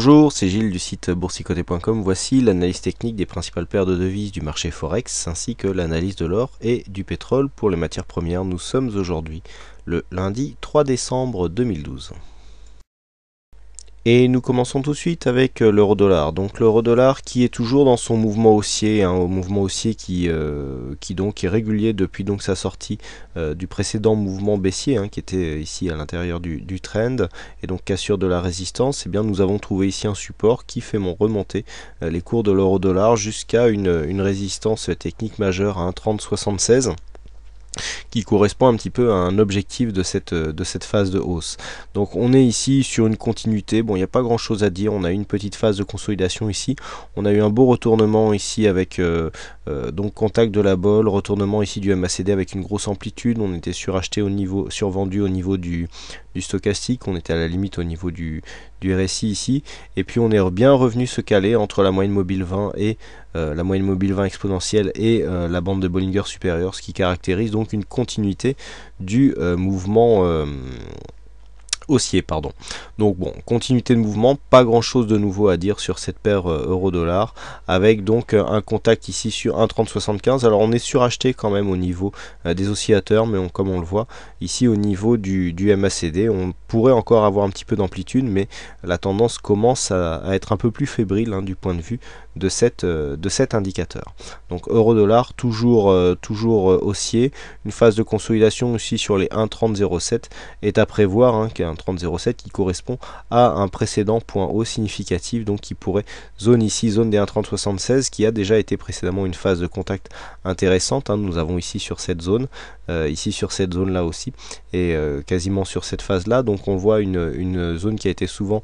Bonjour, c'est Gilles du site boursicoté.com. Voici l'analyse technique des principales paires de devises du marché Forex ainsi que l'analyse de l'or et du pétrole pour les matières premières. Nous sommes aujourd'hui le lundi 3 décembre 2012. Et nous commençons tout de suite avec l'euro-dollar. Donc l'euro-dollar qui est toujours dans son mouvement haussier, mouvement haussier qui donc est régulier depuis donc sa sortie du précédent mouvement baissier, qui était ici à l'intérieur du trend, et donc cassure de la résistance. Et bien nous avons trouvé ici un support qui fait remonter les cours de l'euro-dollar jusqu'à une résistance technique majeure à 1,3076. Qui correspond un petit peu à un objectif de cette phase de hausse. Donc on est ici sur une continuité, bon il n'y a pas grand chose à dire, on a eu une petite phase de consolidation ici, on a eu un beau retournement ici avec donc contact de la bolle, retournement ici du MACD avec une grosse amplitude, on était suracheté au niveau, survendu au niveau du stochastique, on était à la limite au niveau du RSI ici, et puis on est bien revenu se caler entre la moyenne mobile 20 et la moyenne mobile 20 exponentielle et la bande de Bollinger supérieure, ce qui caractérise donc une continuité du mouvement haussier, pardon. Donc bon, continuité de mouvement, pas grand chose de nouveau à dire sur cette paire euro-dollar, avec donc un contact ici sur 1,3075. Alors on est suracheté quand même au niveau des oscillateurs, mais comme on le voit ici au niveau du MACD, on pourrait encore avoir un petit peu d'amplitude, mais la tendance commence à être un peu plus fébrile du point de vue de cet indicateur. Donc euro-dollar toujours haussier, une phase de consolidation aussi sur les 1,3007 est à prévoir, qui est un 30,07 qui correspond à un précédent point haut significatif, donc qui pourrait zone ici, zone des 1,3076 qui a déjà été précédemment une phase de contact intéressante. Nous avons ici sur cette zone, là aussi, et quasiment sur cette phase là. Donc on voit une zone qui a souvent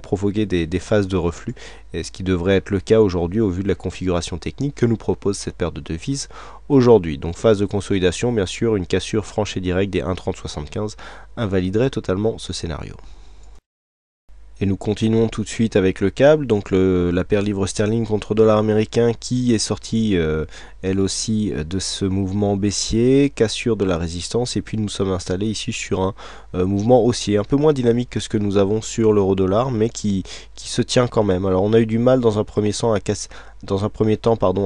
provoqué des phases de reflux, et ce qui devrait être le cas aujourd'hui au vu de la configuration technique que nous propose cette paire de devises aujourd'hui. Donc phase de consolidation, bien sûr, une cassure franche et directe des 1,3075 invaliderait totalement ce scénario. Et nous continuons tout de suite avec le câble, donc la paire livre sterling contre dollar américain qui est sortie elle aussi de ce mouvement baissier, cassure de la résistance, et puis nous sommes installés ici sur un mouvement haussier, un peu moins dynamique que ce que nous avons sur l'euro-dollar, mais qui se tient quand même. Alors on a eu du mal dans un premier temps à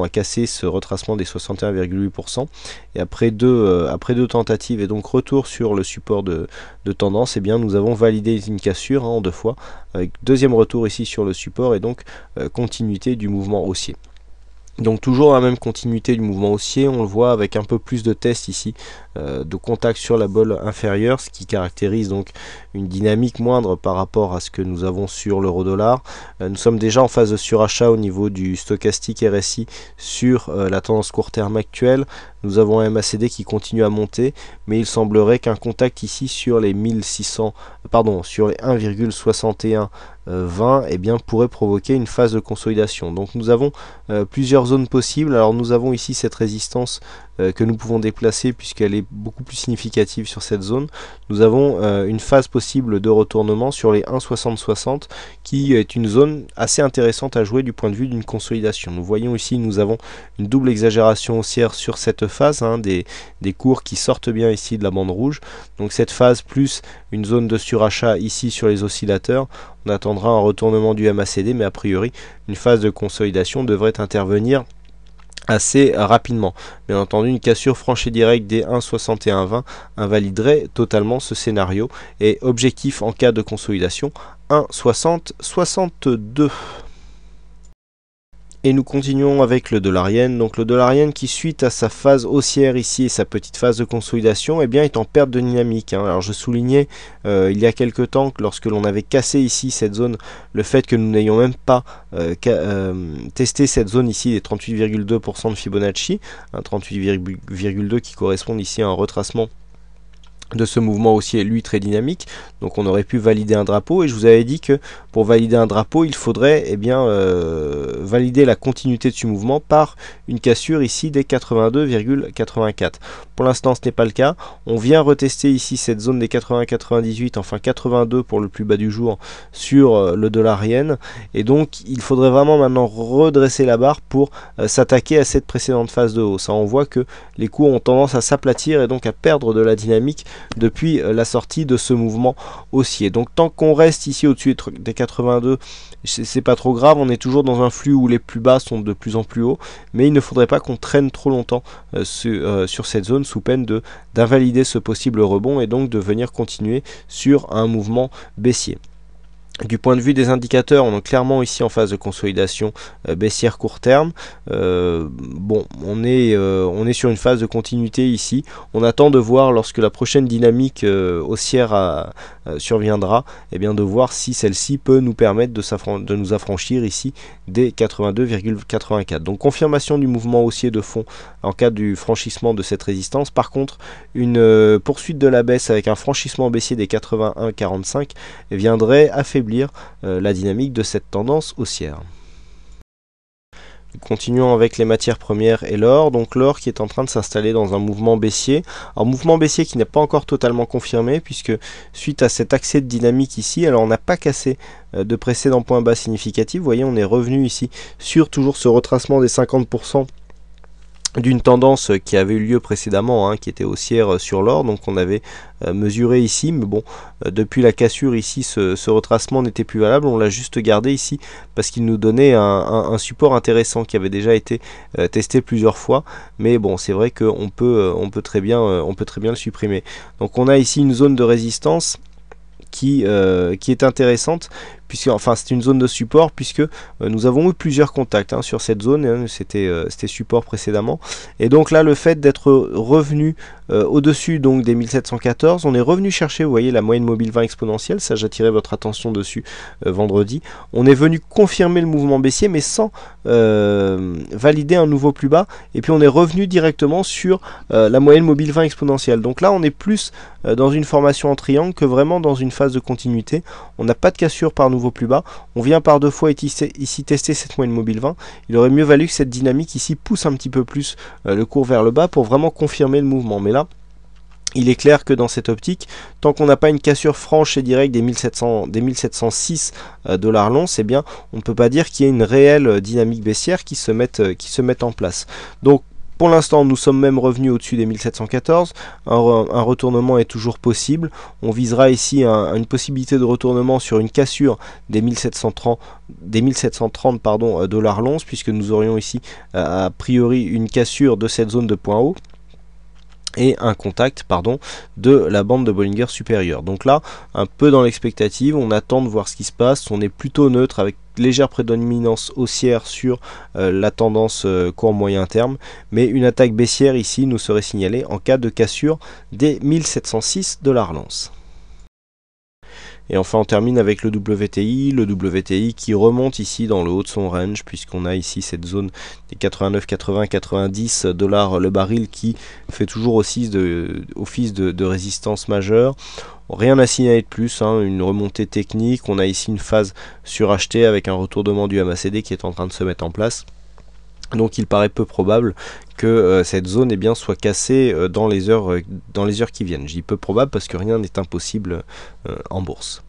casser ce retracement des 61,8%, et après deux tentatives et donc retour sur le support de tendance, et bien nous avons validé une cassure en deux fois, avec deuxième retour ici sur le support, et donc continuité du mouvement haussier. Donc toujours la même continuité du mouvement haussier, on le voit avec un peu plus de tests ici, de contact sur la bolle inférieure, ce qui caractérise donc une dynamique moindre par rapport à ce que nous avons sur l'euro-dollar. Nous sommes déjà en phase de surachat au niveau du stochastique RSI sur la tendance court terme actuelle. Nous avons un MACD qui continue à monter, mais il semblerait qu'un contact ici sur les 1,6120 pourrait provoquer une phase de consolidation. Donc nous avons plusieurs zones possibles. Alors nous avons ici cette résistance que nous pouvons déplacer puisqu'elle est beaucoup plus significative sur cette zone. Nous avons une phase possible de retournement sur les 1,6060 qui est une zone assez intéressante à jouer du point de vue d'une consolidation. Nous voyons ici, nous avons une double exagération haussière sur cette phase, des cours qui sortent bien ici de la bande rouge. Donc cette phase plus une zone de surachat ici sur les oscillateurs, on attendra un retournement du MACD, mais a priori une phase de consolidation devrait intervenir assez rapidement. Bien entendu, une cassure franche et directe des 1,6120 invaliderait totalement ce scénario, et objectif en cas de consolidation 1,6062. Et nous continuons avec le dollar yen. Donc le dollar yen qui, suite à sa phase haussière ici et sa petite phase de consolidation, est en perte de dynamique. Alors je soulignais il y a quelques temps que lorsque l'on avait cassé ici cette zone, le fait que nous n'ayons même pas testé cette zone ici des 38,2% de Fibonacci, 38,2 qui correspondent ici à un retracement de ce mouvement haussier, lui très dynamique. Donc on aurait pu valider un drapeau, et je vous avais dit que pour valider un drapeau il faudrait valider la continuité de ce mouvement par une cassure ici des 82,84. Pour l'instant ce n'est pas le cas. On vient retester ici cette zone des 80,98, enfin 82 pour le plus bas du jour sur le dollar yen, et donc il faudrait vraiment maintenant redresser la barre pour s'attaquer à cette précédente phase de hausse. On voit que les cours ont tendance à s'aplatir et donc à perdre de la dynamique depuis la sortie de ce mouvement haussier. Donc tant qu'on reste ici au-dessus des 82, c'est pas trop grave, on est toujours dans un flux où les plus bas sont de plus en plus hauts, mais il ne faudrait pas qu'on traîne trop longtemps sur cette zone sous peine d'invalider ce possible rebond et donc de venir continuer sur un mouvement baissier. Du point de vue des indicateurs, on est clairement ici en phase de consolidation baissière court terme. Bon, on est sur une phase de continuité ici. On attend de voir lorsque la prochaine dynamique haussière surviendra, et bien de voir si celle-ci peut nous permettre de nous affranchir ici des 82,84. Donc confirmation du mouvement haussier de fond en cas du franchissement de cette résistance. Par contre, une poursuite de la baisse avec un franchissement baissier des 81,45 viendrait affaiblir la dynamique de cette tendance haussière. Continuons avec les matières premières et l'or. Donc l'or qui est en train de s'installer dans un mouvement baissier. Alors mouvement baissier qui n'est pas encore totalement confirmé puisque suite à cet accès de dynamique ici, alors on n'a pas cassé de précédent point bas significatif. Vous voyez, on est revenu ici sur toujours ce retracement des 50% d'une tendance qui avait eu lieu précédemment, qui était haussière sur l'or. Donc on avait mesuré ici, mais bon, depuis la cassure ici, ce retracement n'était plus valable. On l'a juste gardé ici parce qu'il nous donnait un support intéressant qui avait déjà été testé plusieurs fois. Mais bon, c'est vrai qu'on peut très bien le supprimer. Donc on a ici une zone de résistance qui est intéressante, puisque enfin c'est une zone de support, puisque nous avons eu plusieurs contacts sur cette zone, c'était support précédemment, et donc là le fait d'être revenu au-dessus donc des 1714, on est revenu chercher, vous voyez, la moyenne mobile 20 exponentielle, ça j'attirais votre attention dessus vendredi. On est venu confirmer le mouvement baissier mais sans valider un nouveau plus bas, et puis on est revenu directement sur la moyenne mobile 20 exponentielle. Donc là on est plus dans une formation en triangle que vraiment dans une phase de continuité. On n'a pas de cassure par nouveau plus bas, on vient par deux fois ici tester cette moyenne mobile 20. Il aurait mieux valu que cette dynamique ici pousse un petit peu plus le cours vers le bas pour vraiment confirmer le mouvement, mais là il est clair que dans cette optique, tant qu'on n'a pas une cassure franche et directe des 1706 dollars l'once, eh bien on ne peut pas dire qu'il y ait une réelle dynamique baissière qui se mette en place. Donc pour l'instant, nous sommes même revenus au-dessus des 1714. Un retournement est toujours possible. On visera ici une possibilité de retournement sur une cassure des 1730 dollars l'once, puisque nous aurions ici a priori une cassure de cette zone de point haut et un contact de la bande de Bollinger supérieure. Donc là, un peu dans l'expectative, on attend de voir ce qui se passe. On est plutôt neutre avec légère prédominance haussière sur la tendance court moyen terme, mais une attaque baissière ici nous serait signalée en cas de cassure des 1706 dollars l'once. Et enfin on termine avec le WTI qui remonte ici dans le haut de son range, puisqu'on a ici cette zone des 89, 80, 90 dollars le baril qui fait toujours office de résistance majeure. Rien à signaler de plus, une remontée technique. On a ici une phase surachetée avec un retournement du MACD qui est en train de se mettre en place. Donc il paraît peu probable que cette zone soit cassée dans les heures qui viennent. Je dis peu probable parce que rien n'est impossible en bourse.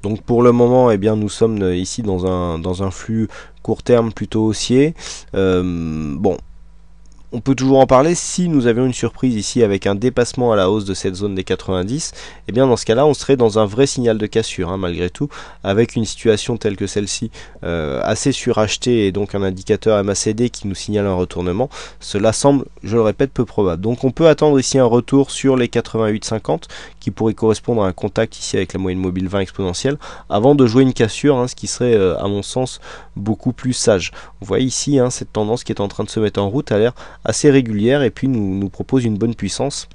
Donc pour le moment, nous sommes ici dans un flux court terme plutôt haussier. Bon, on peut toujours en parler si nous avions une surprise ici avec un dépassement à la hausse de cette zone des 90. Et bien dans ce cas-là, on serait dans un vrai signal de cassure, malgré tout, avec une situation telle que celle-ci, assez surachetée et donc un indicateur MACD qui nous signale un retournement. Cela semble, je le répète, peu probable. Donc on peut attendre ici un retour sur les 88,50 qui pourrait correspondre à un contact ici avec la moyenne mobile 20 exponentielle avant de jouer une cassure, ce qui serait à mon sens beaucoup plus sage. Vous voyez ici cette tendance qui est en train de se mettre en route a l'air assez régulière et puis nous propose une bonne puissance.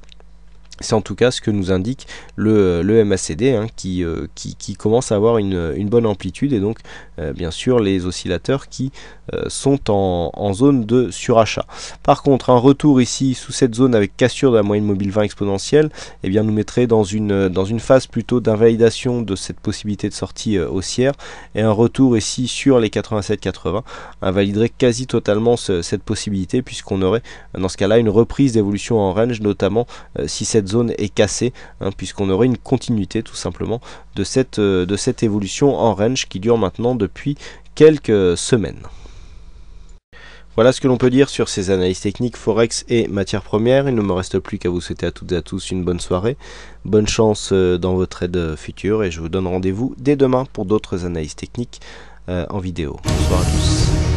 C'est en tout cas ce que nous indique le MACD qui commence à avoir une bonne amplitude, et donc bien sûr les oscillateurs qui sont en zone de surachat. Par contre, un retour ici sous cette zone avec cassure de la moyenne mobile 20 exponentielle nous mettrait dans une phase plutôt d'invalidation de cette possibilité de sortie haussière, et un retour ici sur les 87,80 invaliderait quasi totalement cette possibilité, puisqu'on aurait dans ce cas-là une reprise d'évolution en range, notamment si cette zone est cassée, puisqu'on aurait une continuité tout simplement de cette évolution en range qui dure maintenant depuis quelques semaines. Voilà ce que l'on peut dire sur ces analyses techniques Forex et matières premières. Il ne me reste plus qu'à vous souhaiter à toutes et à tous une bonne soirée. Bonne chance dans vos trades futurs et je vous donne rendez-vous dès demain pour d'autres analyses techniques en vidéo. Bonsoir à tous.